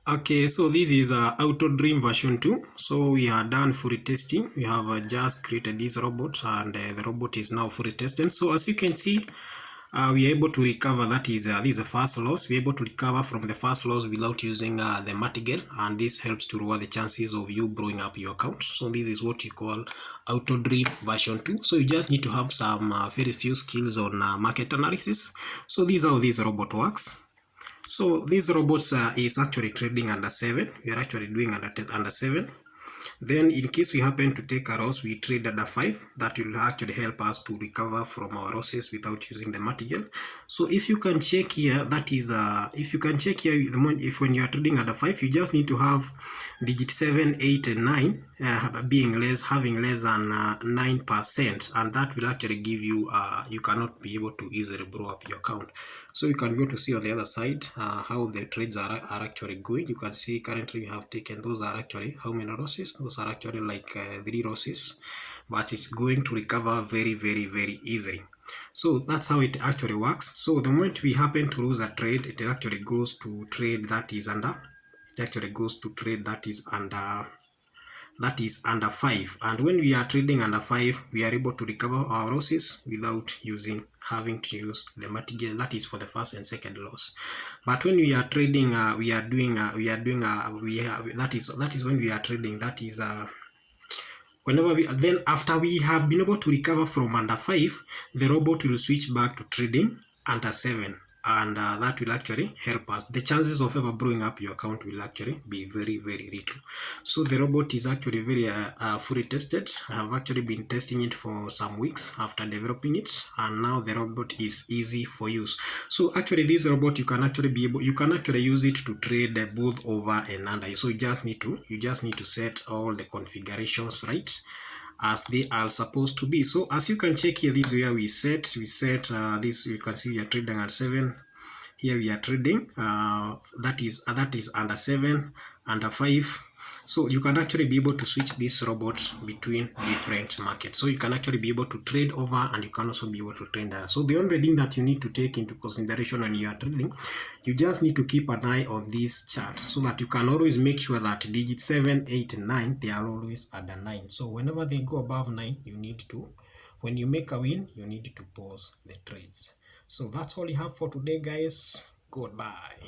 Okay, so this is Auto Dream version 2. So we are done fully testing. We have just created this robot, and the robot is now fully tested. So as you can see, we are able to recover. That is this is the first loss. We are able to recover from the first loss without using the martingale, and this helps to lower the chances of you blowing up your account. So this is what you call Auto Dream version 2. So you just need to have some very few skills on market analysis. So this is how this robot works. So this robot is actually trading under 7. We are actually doing under 7. Then in case we happen to take a loss, we trade under 5. That will actually help us to recover from our losses without using the martingale. So if you can check here, that is if you can check here, if when you are trading under 5, you just need to have digit 7, 8 and 9 having less than 9%, and that will actually give you you cannot be able to easily blow up your account. So you can go to see on the other side how the trades are actually going. You can see currently we have taken, those are actually how many losses. Those are actually like 3 losses, but it's going to recover very easily. So that's how it actually works. So the moment we happen to lose a trade, it actually goes to trade that is under, it actually goes to trade that is under 5, and when we are trading under 5, we are able to recover our losses without having to use the martingale. That is for the first and second loss. But when we are trading that is when we are trading, that is whenever then after we have been able to recover from under 5, the robot will switch back to trading under 7, and that will actually help us. The chances of ever blowing up your account will actually be very little. So the robot is actually very fully tested. I have actually been testing it for some weeks after developing it, and now the robot is easy for use. So actually this robot, you can actually use it to trade both over and under. So you just need to set all the configurations right as they are supposed to be. So as you can check here, this is where we set this. You can see we are trading at 7. Here we are trading that is under 7, under 5. So you can actually be able to switch this robot between different markets. So you can actually be able to trade over, and you can also be able to trade under. So the only thing that you need to take into consideration when you are trading, you just need to keep an eye on this chart so that you can always make sure that digit 7, 8 and 9, they are always under 9. So whenever they go above 9, you need to, when you make a win, you need to pause the trades. So that's all you have for today, guys. Goodbye.